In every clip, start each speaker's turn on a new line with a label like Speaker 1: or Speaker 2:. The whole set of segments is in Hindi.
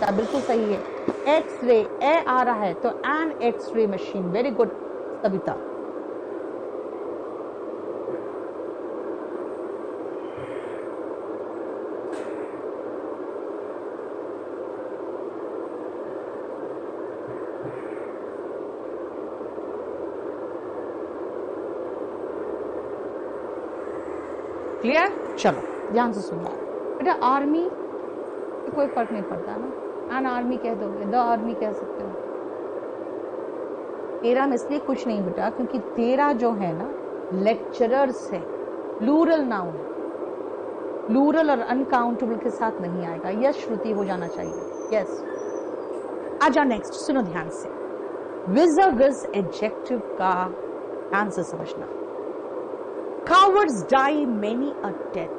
Speaker 1: होता है, बिल्कुल सही है। एक्सरे, ए आ रहा है तो an x-ray machine, very good Savita. Clear? चलो ध्यान से सुनना बेटा। आर्मी कोई फर्क नहीं पड़ता ना, एन आर्मी कह दोगे, द आर्मी कह सकते हो। तेरा में इसलिए कुछ नहीं बेटा क्योंकि तेरा जो है ना लेक्चरर्स है, प्लूरल नाउन, प्लूरल और अनकाउंटेबल के साथ नहीं आएगा। यस श्रुति, हो जाना चाहिए। यस आजा नेक्स्ट, सुनो ध्यान से। विज विज एडजेक्टिव का आंसर समझना। Cowards die many a death,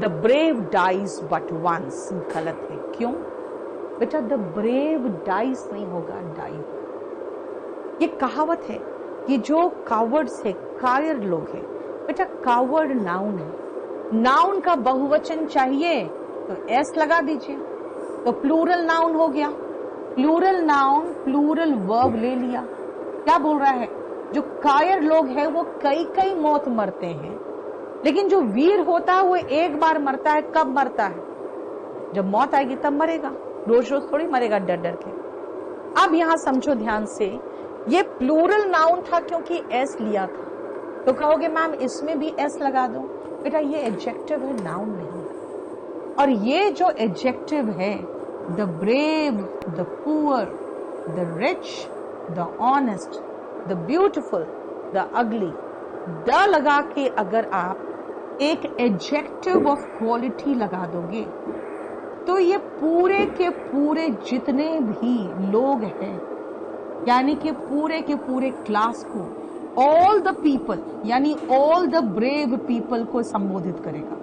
Speaker 1: the brave dies but once। गलत है, क्यों बेटा? the brave dies नहीं होगा, die। ये कहावत है कि जो कावर्ड्स है, कायर लोग है बेटा, कावर्ड नाउन है। नाउन का बहुवचन चाहिए तो एस लगा दीजिए, तो प्लूरल नाउन हो गया। प्लूरल नाउन प्लूरल वर्ब ले लिया। क्या बोल रहा है? जो कायर लोग हैं वो कई कई मौत मरते हैं, लेकिन जो वीर होता है वो एक बार मरता है। कब मरता है? जब मौत आएगी तब मरेगा, रोज रोज थोड़ी मरेगा डर डर के। अब यहां समझो ध्यान से, ये प्लूरल नाउन था क्योंकि एस लिया था, तो कहोगे मैम इसमें भी एस लगा दो। बेटा ये एडजेक्टिव है, नाउन नहीं। और ये जो एडजेक्टिव है, the brave, the poor, the rich, the honest, the beautiful, the ugly, the लगा के अगर आप एक एडजेक्टिव ऑफ क्वालिटी लगा दोगे तो ये पूरे के पूरे जितने भी लोग हैं, यानी कि पूरे के पूरे क्लास को, ऑल द पीपल यानी ऑल द ब्रेव पीपल को संबोधित करेगा।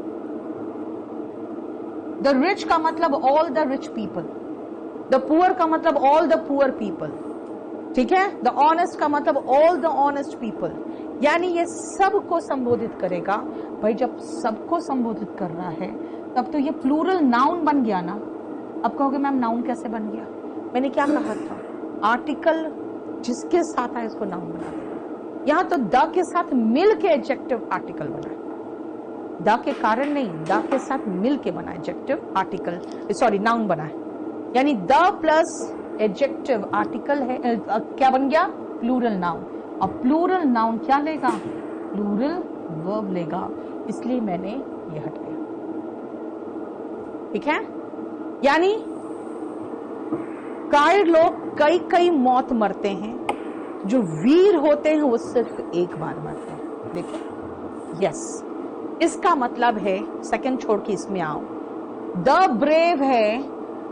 Speaker 1: द रिच का मतलब all the rich people, the poor का मतलब ऑल द पुअर पीपल, ठीक है? द ऑनेस्ट का मतलब ऑल द ऑनेस्ट पीपल, यानी ये सबको संबोधित करेगा। भाई जब सबको संबोधित कर रहा है तब तो ये प्लूरल नाउन बन गया ना। अब कहोगे मैम नाउन कैसे बन गया? मैंने क्या कहा था? आर्टिकल जिसके साथ आए उसको नाउन बना देगा। यहां तो द के साथ मिल के एडजेक्टिव आर्टिकल बना है, द के कारण नहीं, द के साथ मिल के बना एडजेक्टिव आर्टिकल, सॉरी नाउन बना है। यानी द प्लस एडजेक्टिव आर्टिकल है, क्या बन गया? Plural noun. और प्लूरल नाउन क्या लेगा? प्लूरल वर्ब लेगा, इसलिए मैंने ये हटाया। ठीक है? यानी कायर लोग कई कई मौत मरते हैं, जो वीर होते हैं वो सिर्फ एक बार मरते हैं। देखो यस, इसका मतलब है, सेकंड छोड़ के इसमें आओ, द ब्रेव है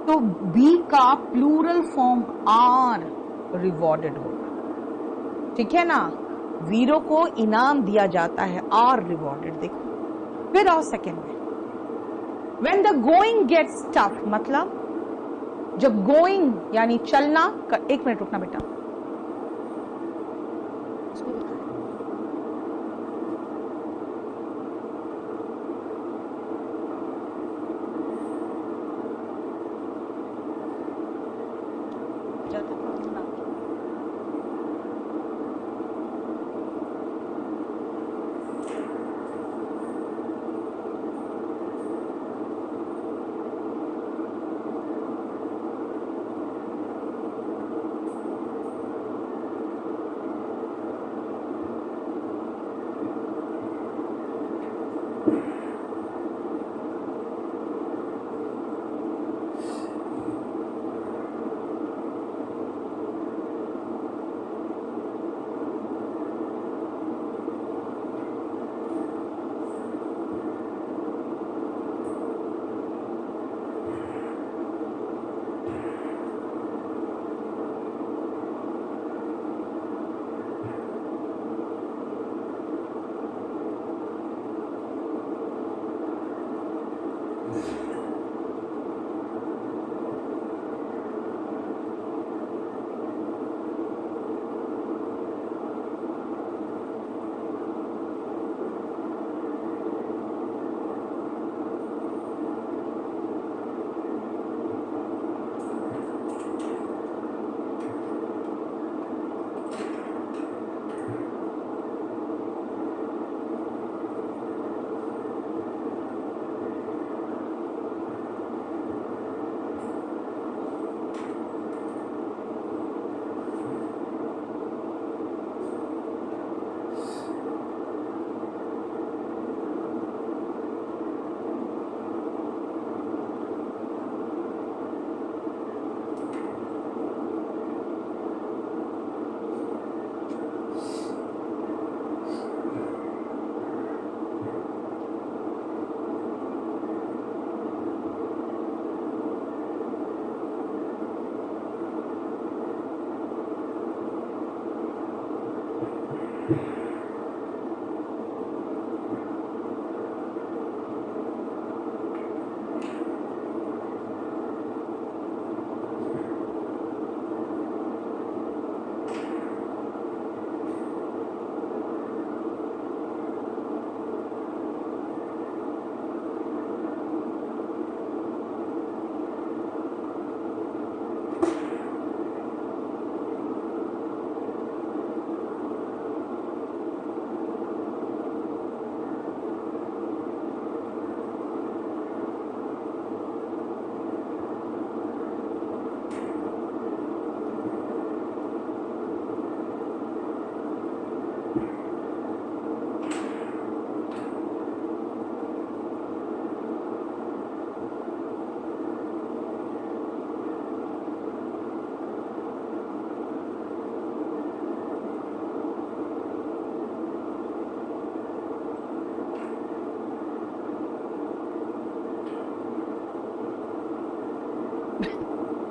Speaker 1: तो बी का प्लूरल फॉर्म आर रिवॉर्डेड होगा। ठीक है ना? वीरों को इनाम दिया जाता है, आर रिवॉर्डेड। देखो फिर आओ सेकेंड में, when the going gets tough, मतलब जब गोइंग यानी चलना का, एक मिनट रुकना बेटा,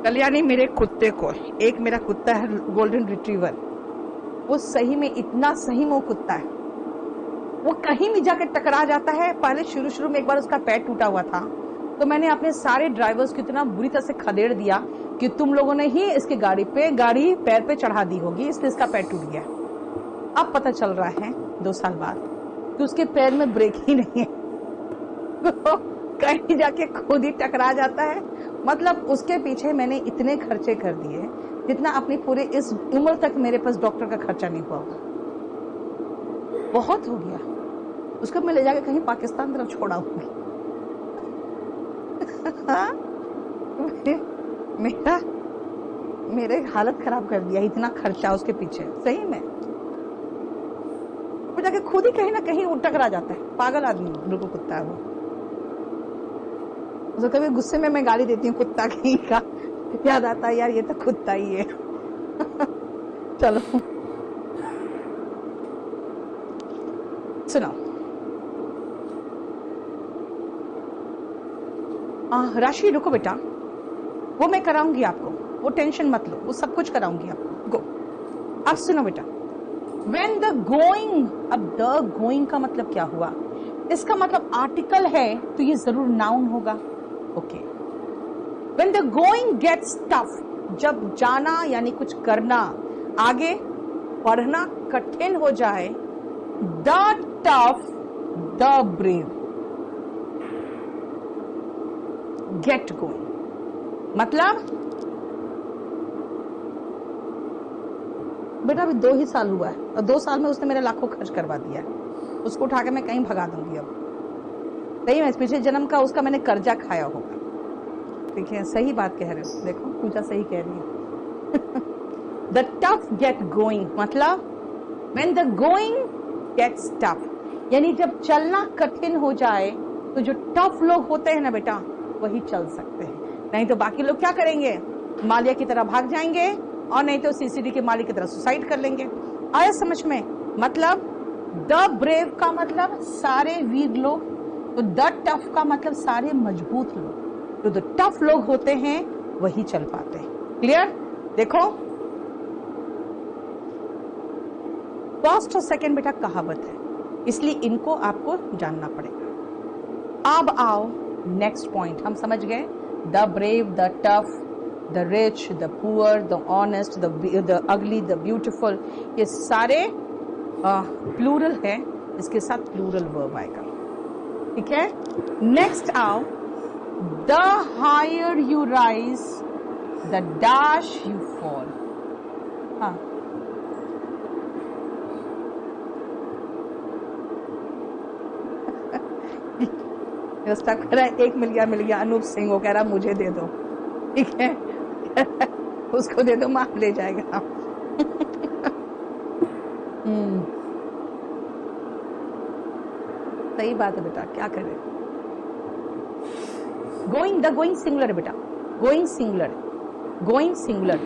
Speaker 1: कल्याणी मेरे कुत्ते को, एक मेरा कुत्ता है गोल्डन रिट्रीवर, वो सही में इतना सही में कुत्ता है, वो कहीं भी जाकर टकरा जाता है। पहले शुरू में एक बार उसका पैर टूटा हुआ था, तो मैंने अपने सारे ड्राइवर्स को इतना बुरी तरह से खदेड़ दिया कि तुम लोगों ने ही इसकी गाड़ी पैर पे चढ़ा दी होगी, इसलिए इसका पैर टूट गया। अब पता चल रहा है 2 साल बाद कि उसके पैर में ब्रेक ही नहीं है, तो कहीं जाके खुद ही टकरा जाता है। मतलब उसके पीछे मैंने इतने खर्चे कर दिए जितना अपनी पूरे इस उम्र तक मेरे पास डॉक्टर का खर्चा नहीं हुआ होगा। बहुत हो गया, उसको मैं ले जाके कहीं पाकिस्तान तरफ छोड़ाऊंगी। मेरे हालत खराब कर दिया, इतना खर्चा उसके पीछे, सही में। वो जाके खुद ही कहीं ना कहीं टकरा जाता है, पागल आदमी बिल्कुल कुत्ता है वो। तो कभी गुस्से में मैं गाली देती हूँ कुत्ता कहीं का, याद आता है यार ये तो कुत्ता ही है। चलो सुनाओ। राशि रुको बेटा, वो मैं कराऊंगी आपको, वो टेंशन मत लो, वो सब कुछ कराऊंगी आपको। गो, अब सुनो बेटा। When the going, अब the going का मतलब क्या हुआ? इसका मतलब आर्टिकल है तो ये जरूर नाउन होगा। Okay. When the going gets tough, जब जाना यानी कुछ करना, आगे बढ़ना कठिन हो जाए, the tough, the brave, get going, मतलब बेटा अभी 2 ही साल हुआ है और 2 साल में उसने मेरे लाखों खर्च करवा दिया है, उसको उठा के मैं कहीं भगा दूंगी। अब सही में पिछले जन्म का उसका मैंने कर्जा खाया होगा। देखिए सही बात कह रहे हो, देखो पूजा सही कह रही है। द टफ गेट गोइंग, मतलब when the going gets tough, यानी जब चलना कठिन हो जाए तो जो टफ लोग होते हैं ना बेटा वही चल सकते हैं, नहीं तो बाकी लोग क्या करेंगे, मालिया की तरह भाग जाएंगे और नहीं तो सीसीडी के मालिक की तरह सुसाइड कर लेंगे। आया समझ में? मतलब द ब्रेव का मतलब सारे वीर लोग, तो द टफ का मतलब सारे मजबूत लोग। तो द टफ लोग होते हैं वही चल पाते हैं। क्लियर? देखो फर्स्ट और सेकंड बेटा कहावत है, इसलिए इनको आपको जानना पड़ेगा। अब आओ नेक्स्ट पॉइंट, हम समझ गए the brave, the tough, the rich, the poor, the honest, the ugly, the beautiful, ये सारे प्लूरल है, इसके साथ प्लूरल वर्ब आएगा। ठीक है? नेक्स्ट आओ the higher you rise, the dash you fall. हाँ कह रहा है 1 मिल गया अनूप सिंह, वो कह रहा मुझे दे दो। ठीक है, उसको दे दो, माफ ले जाएगा। सही बात है बेटा, क्या करें। गोइंग, द गोइंग सिंगुलर है बेटा, गोइंग सिंगुलर, गोइंग सिंगुलर।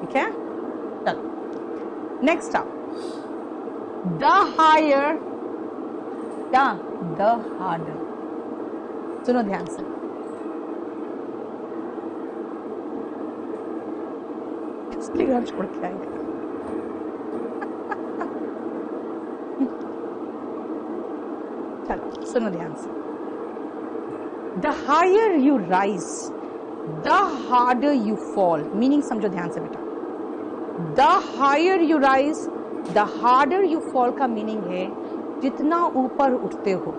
Speaker 1: ठीक है, चलो नेक्स्ट आओ द हायर, क्या द हार्डर। सुनो ध्यान से, इसके घर छोड़ के आएगा। चलो सुनो ध्यान से, the higher you rise, the harder you fall. Meaning समझो ध्यान से बेटा, the higher you rise, the harder you fall का मीनिंग है जितना ऊपर उठते हो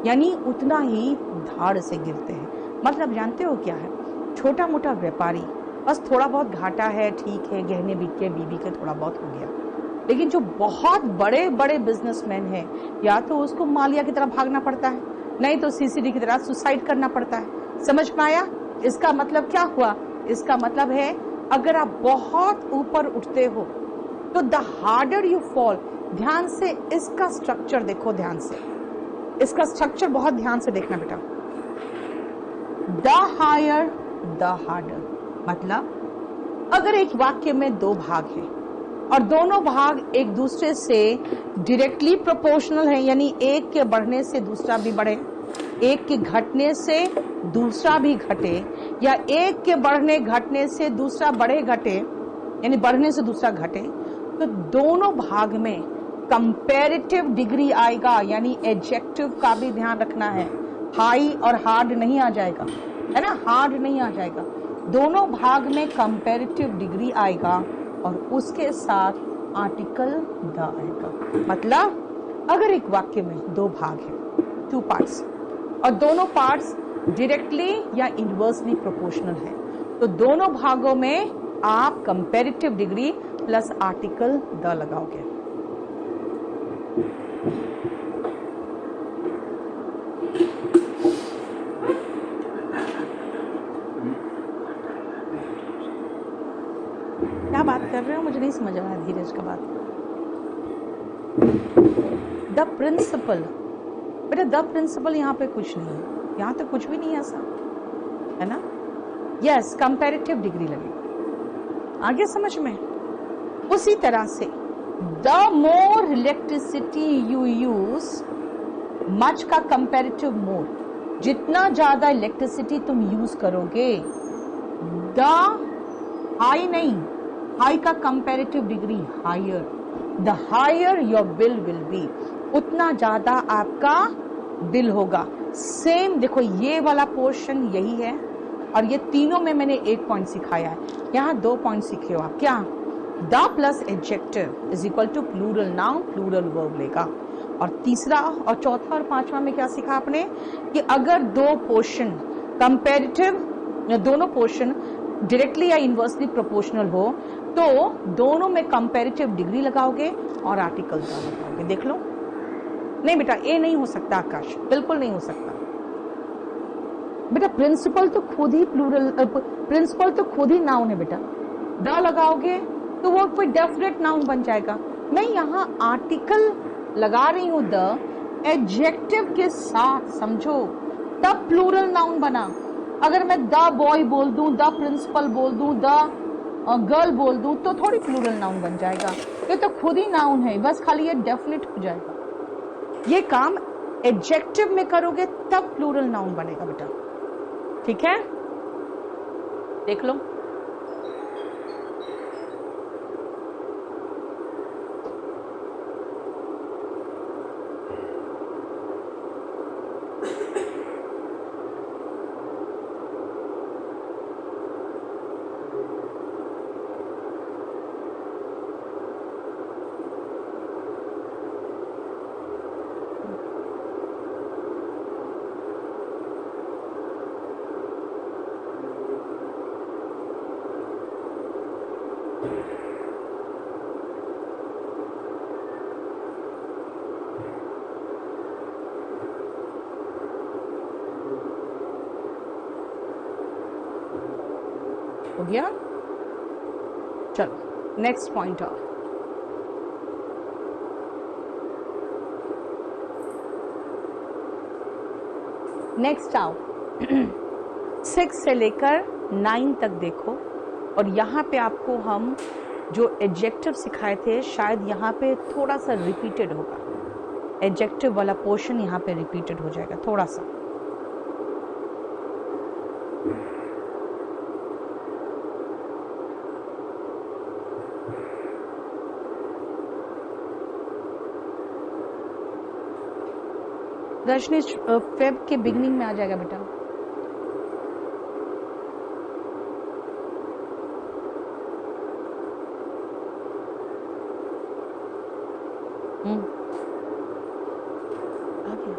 Speaker 1: यानी उतना ही धाड़ से गिरते हैं। मतलब जानते हो क्या है, छोटा मोटा व्यापारी बस थोड़ा बहुत घाटा है, ठीक है, गहने बिक के बीबी के थोड़ा बहुत हो गया, लेकिन जो बहुत बड़े बड़े बिजनेसमैन हैं या तो उसको मालिया की तरह भागना पड़ता है, नहीं तो सीसीडी की तरह सुसाइड करना पड़ता है। समझ में आया? इसका मतलब क्या हुआ? इसका मतलब है अगर आप बहुत ऊपर उठते हो तो द हार्डर यू फॉल। ध्यान से इसका स्ट्रक्चर देखो, ध्यान से इसका स्ट्रक्चर बहुत ध्यान से देखना बेटा। द हायर द हार्डर, मतलब अगर एक वाक्य में 2 भाग हैं और दोनों भाग एक दूसरे से डायरेक्टली प्रोपोर्शनल है, यानी एक के बढ़ने से दूसरा भी बढ़े, एक के घटने से दूसरा भी घटे या एक के बढ़ने घटने से दूसरा बढ़े घटे, यानी बढ़ने से दूसरा घटे, तो दोनों भाग में कंपैरेटिव डिग्री आएगा, यानी एडजेक्टिव का भी ध्यान रखना है। हाई और हार्ड नहीं आ जाएगा, है ना, हार्ड नहीं आ जाएगा। दोनों भाग में कंपैरेटिव डिग्री आएगा और उसके साथ आर्टिकल द आएगा। मतलब अगर एक वाक्य में दो भाग है, 2 पार्ट्स, और दोनों पार्ट्स डायरेक्टली या इनवर्सली प्रोपोर्शनल है, तो दोनों भागों में आप comparative degree plus article the लगाओगे। क्या बात कर रहे हो, मुझे नहीं समझ रहा है धीरज का बात। द प्रिंसिपल, बेटा द प्रिंसिपल यहाँ पे कुछ नहीं है, यहाँ तो कुछ भी नहीं है ऐसा, है ना। यस, कंपैरेटिव डिग्री लगेगी, आगे समझ में। उसी तरह से the more electricity you use, much का कंपैरेटिव मोर, जितना ज्यादा इलेक्ट्रिसिटी तुम यूज करोगे, द हाई नहीं, हाई का comparative degree higher, the higher your bill will be, उतना ज्यादा आपका बिल होगा। सेम देखो ये वाला पोर्शन यही है, और ये तीनों में मैंने 1 पॉइंट सिखाया है, यहाँ 2 पॉइंट सीखे हो आप। क्या? The plus adjective is equal to plural noun plural verb लेगा। और तीसरा और चौथा और पांचवा में क्या सीखा आपने कि अगर दो पोर्शन कंपैरेटिव, दोनों पोर्शन डायरेक्टली या इनवर्सली प्रोपोर्शनल हो, तो दोनों में कंपैरेटिव डिग्री लगाओगे और आर्टिकल का लगाओगे। देख लो। नहीं बेटा ए नहीं हो सकता आकाश, बिल्कुल नहीं हो सकता बेटा। प्रिंसिपल तो खुद ही प्लूरल, प्रिंसिपल तो खुद ही नाउन है बेटा। द लगाओगे तो वो कोई डेफिनेट नाउन बन जाएगा। मैं यहाँ आर्टिकल लगा रही हूं द एडजेक्टिव के साथ, समझो, तब प्लूरल नाउन बना। अगर मैं द बॉय बोल दूं, द प्रिंसिपल बोल दूं, द गर्ल बोल दूं, तो थोड़ी प्लूरल नाउन बन जाएगा। ये तो खुद ही नाउन है, बस खाली ये डेफिनेट हो जाएगा। ये काम एडजेक्टिव में करोगे तब प्लूरल नाउन बनेगा बेटा, ठीक है। देख लो। हो गया। चलो नेक्स्ट पॉइंट आओ। नेक्स्ट आओ 6 से लेकर 9 तक देखो, और यहाँ पे आपको हम जो एडजेक्टिव सिखाए थे शायद यहाँ पे थोड़ा सा रिपीटेड होगा। एडजेक्टिव वाला पोर्शन यहाँ पे रिपीटेड हो जाएगा थोड़ा सा। दर्शनी फेब के बिगनिंग में आ जाएगा बेटा। आ गया।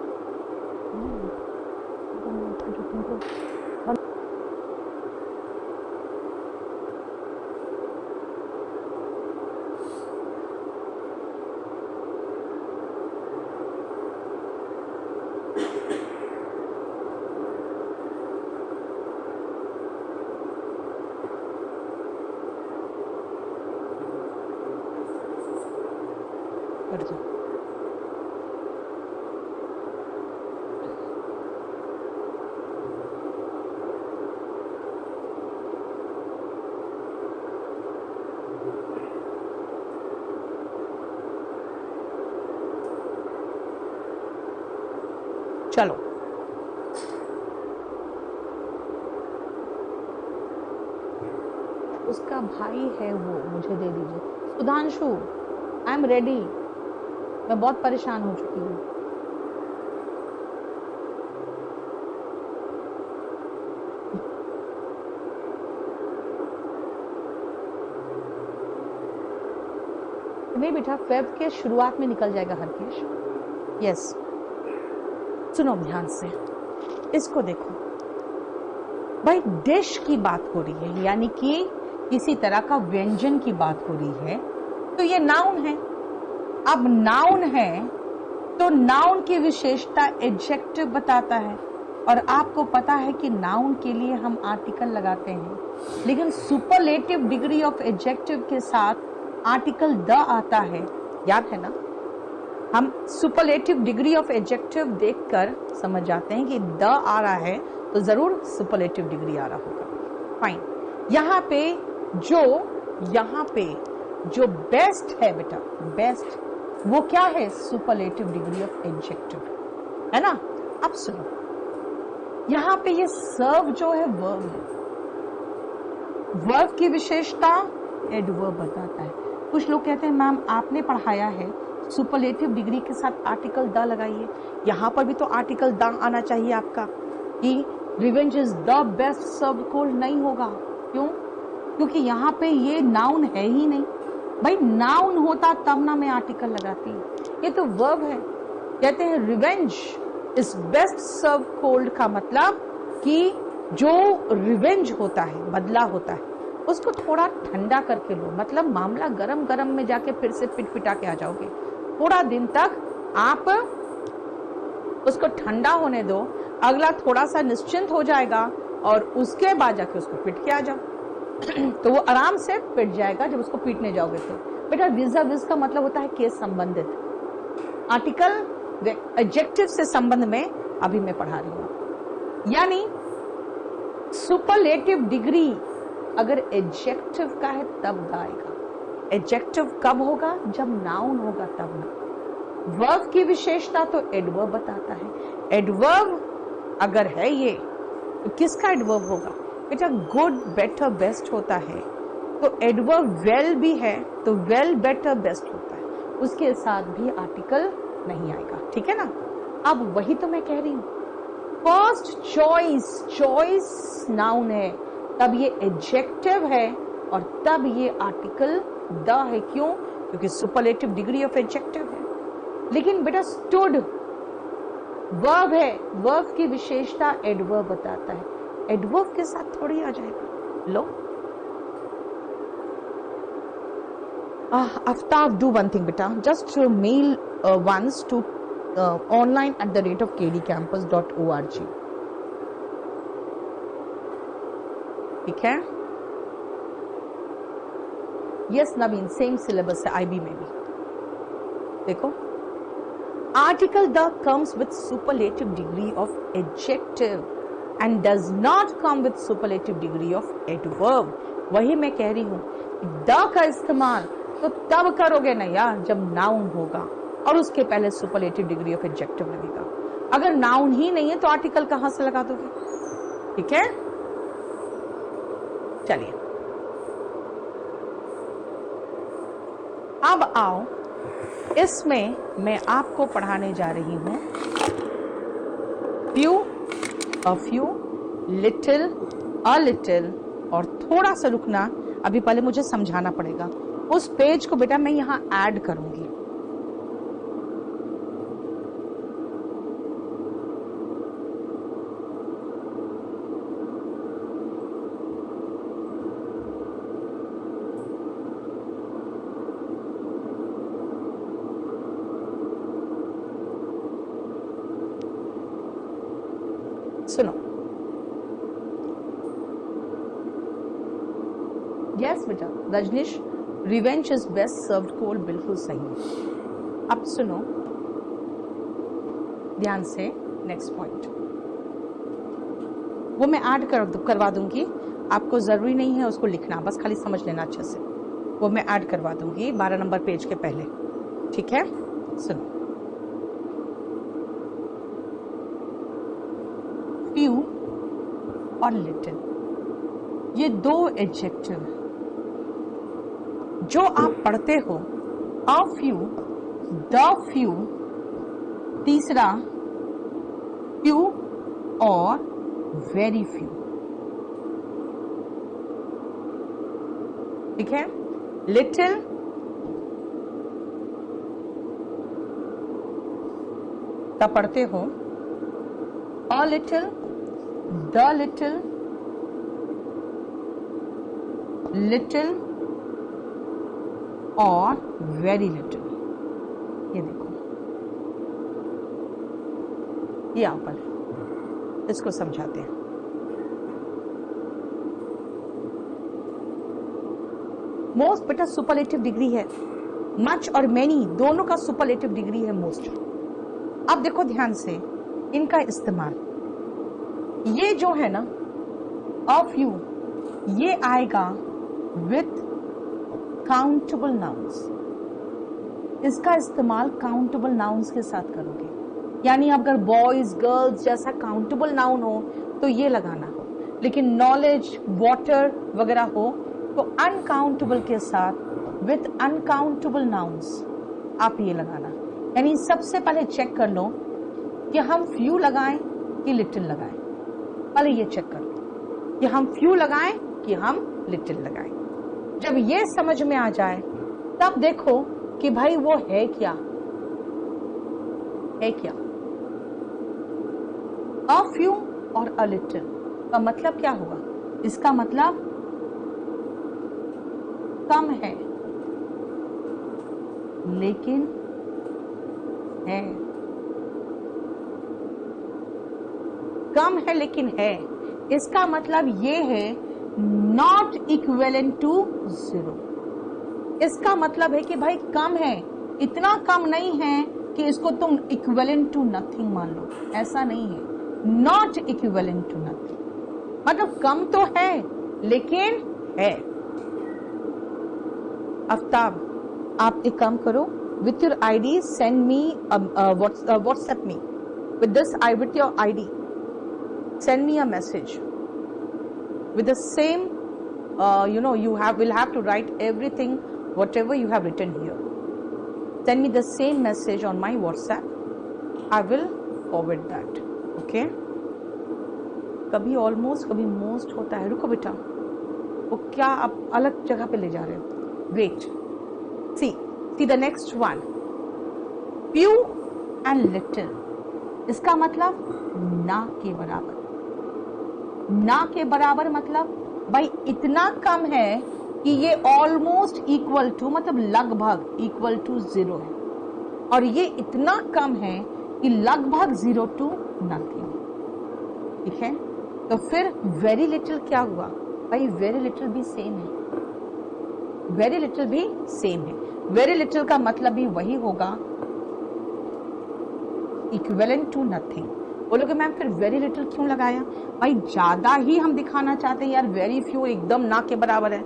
Speaker 1: कर दो। चलो उसका भाई है वो, मुझे दे दीजिए। सुधांशु, आई एम रेडी, मैं बहुत परेशान हो चुकी हूँ। नहीं बेटा, फेब के शुरुआत में निकल जाएगा हरकेश। यस, सुनो ध्यान से, इसको देखो भाई, डिश की बात हो रही है, यानी कि किसी तरह का व्यंजन की बात हो रही है, तो ये नाउन है। अब नाउन है तो नाउन की विशेषता एडजेक्टिव बताता है, और आपको पता है कि नाउन के लिए हम आर्टिकल लगाते हैं, लेकिन सुपरलेटिव डिग्री ऑफ एडजेक्टिव के साथ आर्टिकल द आता है, याद है ना? हम सुपरलेटिव डिग्री ऑफ एडजेक्टिव देखकर समझ जाते हैं कि द आ रहा है तो जरूर सुपरलेटिव डिग्री आ रहा होगा। फाइन, यहाँ पे जो बेस्ट है बेटा, बेस्ट वो क्या है? सुपरलेटिव डिग्री ऑफ एडजेक्टिव, है ना? अब सुनो, यहाँ पे ये सर्व जो है वर्ब है, वर्ब की विशेषता एडवर्ब बताता है। कुछ लोग कहते हैं मैम आपने पढ़ाया है सुपरलेटिव डिग्री के साथ आर्टिकल द लगाइए, यहाँ पर भी तो आर्टिकल द आना चाहिए आपका, कि revenge is the best serve cold नहीं होगा। क्यों? क्योंकि यहाँ पे ये नाउन है ही नहीं। भाई नाउन होता तब ना मैं आर्टिकल लगाती, ये तो वर्ब है। कहते हैं revenge is best serve cold का मतलब कि जो रिवेंज होता है, बदला होता है, उसको थोड़ा ठंडा करके लो, मतलब मामला गरम गरम में जाके फिर से पिट पिटा के आ जाओगे। थोड़ा दिन तक आप उसको ठंडा होने दो, अगला थोड़ा सा निश्चिंत हो जाएगा और उसके बाद जाके उसको पीट के आ जाओ तो वो आराम से पिट जाएगा जब उसको पीटने जाओगे तो। बेटा विजा विज का मतलब होता है केस संबंधित, आर्टिकल एडजेक्टिव से संबंध में अभी मैं पढ़ा रही हूँ। यानी सुपरलेटिव डिग्री अगर एडजेक्टिव का है तब आएगा। एडजेक्टिव कब होगा? जब नाउन होगा तब ना। वर्ब की विशेषता तो एडवर्ब बताता है। एडवर्ब अगर है ये तो किसका एडवर्ब होगा? बेटा गुड, बेटर, बेस्ट होता है, तो एडवर्ब वेल भी है तो वेल, बेटर, बेस्ट होता है, उसके साथ भी आर्टिकल नहीं आएगा। ठीक है ना? अब वही तो मैं कह रही हूं, फर्स्ट चॉइस, चॉइस नाउन है, तब ये एडजेक्टिव है और तब ये आर्टिकल द है। क्यों? क्योंकि सुपरलेटिव डिग्री ऑफ एडजेक्टिव है। लेकिन बेटा स्टूड वर्ब है, वर्ब की विशेषता एडवर्ब बताता है, एडवर्ब के साथ थोड़ी आ जाएगा। लो आफ्ताब, डू वन थिंग बेटा, just mail once to online@kdcampus.org। ठीक है? यस नवीन, सेम सिलेबस है IB में भी। देखो, article the comes with superlative degree of adjective and does not come with superlative degree of adverb. वही मैं कह रही हूं, द का इस्तेमाल तो तब करोगे ना यार जब नाउन होगा और उसके पहले सुपरलेटिव डिग्री ऑफ एडजेक्टिव लगेगा। अगर नाउन ही नहीं है तो आर्टिकल कहां से लगा दोगे? ठीक है, चलिए अब आओ, इसमें मैं आपको पढ़ाने जा रही हूं few, a few, little, a little, और थोड़ा सा रुकना, अभी पहले मुझे समझाना पड़ेगा। उस पेज को बेटा मैं यहां ऐड करूंगी। सुनो, यस बेटा Rajneesh, revenge is best served cold, बिल्कुल सही। अब सुनो ध्यान से, नेक्स्ट पॉइंट वो मैं ऐड करवा दूंगी, आपको जरूरी नहीं है उसको लिखना, बस खाली समझ लेना अच्छे से। वो मैं ऐड करवा दूंगी 12 नंबर पेज के पहले। ठीक है? सुनो, फ्यू और लिटिल, ये दो एडजेक्टिव जो आप पढ़ते हो, अ फ्यू, द फ्यू, तीसरा फ्यू और वेरी फ्यू। ठीक है, लिटिल, का पढ़ते हो a little, the little, little और वेरी लिटिल। ये देखो, ये यहां पर इसको समझाते हैं। मोस्ट बेटा सुपरलेटिव डिग्री है, मच और मेनी दोनों का सुपरलेटिव डिग्री है मोस्ट। अब देखो ध्यान से इनका इस्तेमाल, ये जो है ना ऑफ यू, ये आएगा विथ काउंटेबल नाउन्स। इसका इस्तेमाल काउंटेबल नाउन्स के साथ करोगे, यानी अगर बॉयज गर्ल्स जैसा काउंटेबल नाउन हो तो ये लगाना हो, लेकिन नॉलेज, वाटर वगैरह हो तो अनकाउंटेबल के साथ विथ अनकाउंटेबल नाउन्स आप ये लगाना। यानी सबसे पहले चेक कर लो कि हम फ्यू लगाएं कि लिटिल लगाएं। पहले ये चेक कर लो कि हम फ्यू लगाएं कि हम लिटिल लगाएं। जब ये समझ में आ जाए तब देखो कि भाई वो है क्या, है क्या। अ फ्यू और अ लिटिल का मतलब क्या हुआ? इसका मतलब कम है लेकिन है, कम है लेकिन है। इसका मतलब ये है नॉट इक्विवेलेंट टू जीरो। इसका मतलब है कि भाई कम है, इतना कम नहीं है कि इसको तुम इक्विवेलेंट टू नथिंग मान लो, ऐसा नहीं है। नॉट इक्विवेलेंट टू नथिंग मतलब कम तो है लेकिन है। आफ्ताब, आप एक काम करो, with your ID send me WhatsApp me with this with your ID send me a message with the same you will have to write everything whatever you have written here. Send me the same message on my WhatsApp. I will forward that. Okay? कभी ऑलमोस्ट कभी मोस्ट होता है। रुको बेटा, वो क्या आप अलग जगह पे ले जा रहे हो? Wait. See the next one. Few and little. इसका मतलब ना के बराबर। ना के बराबर मतलब भाई इतना कम है कि ये ऑलमोस्ट इक्वल टू मतलब लगभग इक्वल टू जीरो है, और ये इतना कम है कि लगभग जीरो टू नथिंग। ठीक है, तो फिर वेरी लिटिल क्या हुआ? भाई वेरी लिटिल भी सेम है, वेरी लिटिल भी सेम है। वेरी लिटिल का मतलब भी वही होगा, इक्विवेलेंट टू नथिंग। बोलोगे मैम फिर वेरी लिटिल क्यों लगाया? भाई ज्यादा ही हम दिखाना चाहते हैं यार, वेरी फ्यू एकदम ना के बराबर है,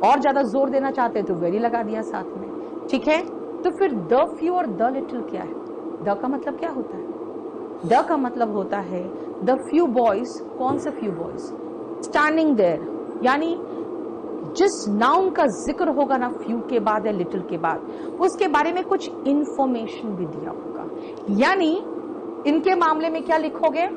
Speaker 1: और ज्यादा जोर देना चाहते हैं तो वेरी लगा दिया साथ में। ठीक है, तो फिर द फ्यू और द लिटिल क्या है? द का मतलब क्या होता है? द का मतलब होता है द फ्यू बॉयज। कौन से फ्यू बॉयज? स्टैंडिंग देयर, यानी जिस नाउन का जिक्र होगा ना फ्यू के बाद या लिटिल के बाद, उसके बारे में कुछ इंफॉर्मेशन भी दिया होगा। यानी इनके मामले में क्या लिखोगे?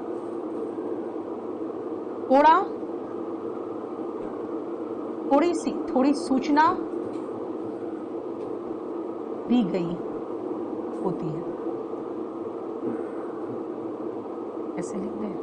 Speaker 1: थोड़ी सूचना दी गई होती है, ऐसे लिख दें।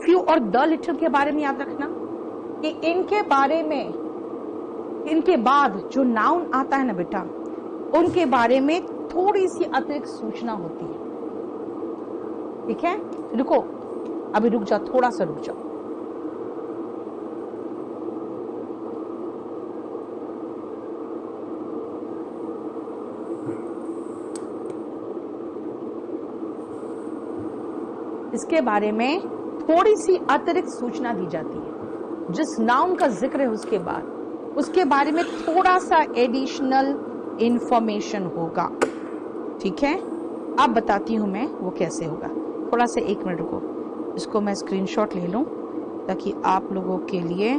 Speaker 1: फ्यू और द लिटिल के बारे में याद रखना कि इनके बारे में, इनके बाद जो नाउन आता है ना बेटा, उनके बारे में थोड़ी सी अतिरिक्त सूचना होती है। ठीक है, रुको, अभी रुक जाओ, थोड़ा सा रुक जाओ। इसके बारे में थोड़ी सी अतिरिक्त सूचना दी जाती है। जिस नाउन का जिक्र है उसके बाद उसके बारे में थोड़ा सा एडिशनल इंफॉर्मेशन होगा। ठीक है, अब बताती हूं मैं वो कैसे होगा। थोड़ा सा 1 मिनट रुको, इसको मैं स्क्रीनशॉट ले लूं ताकि आप लोगों के लिए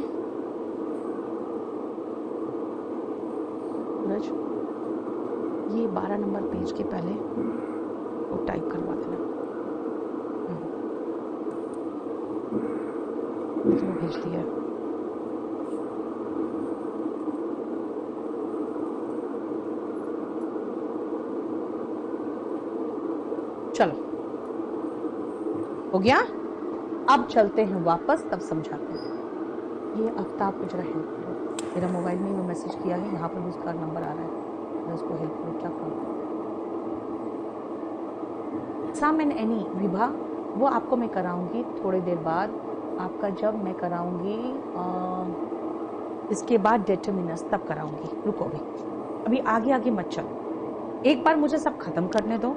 Speaker 1: ये 12 नंबर पेज के पहले वो टाइप करवा देना। इसमें भेज दिया। चलो, हो गया। अब चलते हैं वापस, तब समझाते हैं। ये आफ्ताब को जरा हेल्प करो, मेरा मोबाइल में वो मैसेज किया है, यहाँ पर भी उसका नंबर आ रहा है, मैं उसको हेल्प करो। क्या करूँ? सम एंड एनी विभा वो आपको मैं कराऊंगी थोड़ी देर बाद। आपका जब मैं कराऊंगी इसके बाद डेटर्मिनस तब कराऊंगी। रुको, अभी आगे आगे मत चलो, एक बार मुझे सब खत्म करने दो।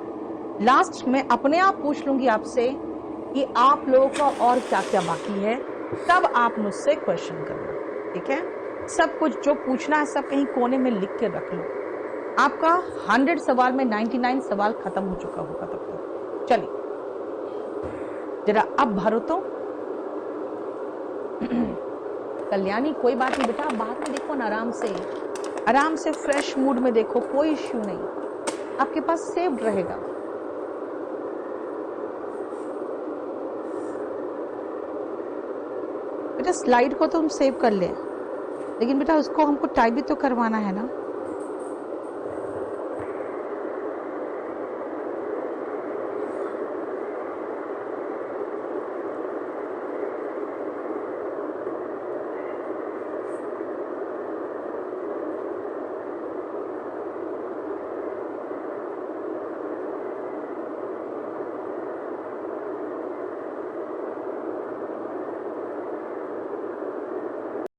Speaker 1: लास्ट में अपने आप पूछ लूंगी आपसे कि आप लोगों का और क्या क्या बाकी है, तब आप मुझसे क्वेश्चन करना। ठीक है, सब कुछ जो पूछना है सब कहीं कोने में लिख के रख लो। आपका 100 सवाल में 99 सवाल खत्म हो चुका होगा तब तक। चलिए जरा अब भरो तो। कल्याणी कोई बात नहीं बेटा, बाद में देखो ना, आराम से फ्रेश मूड में देखो, कोई इश्यू नहीं, आपके पास सेव्ड रहेगा। बेटा स्लाइड को तो हम सेव कर ले, लेकिन बेटा उसको हमको टाइप भी तो करवाना है ना।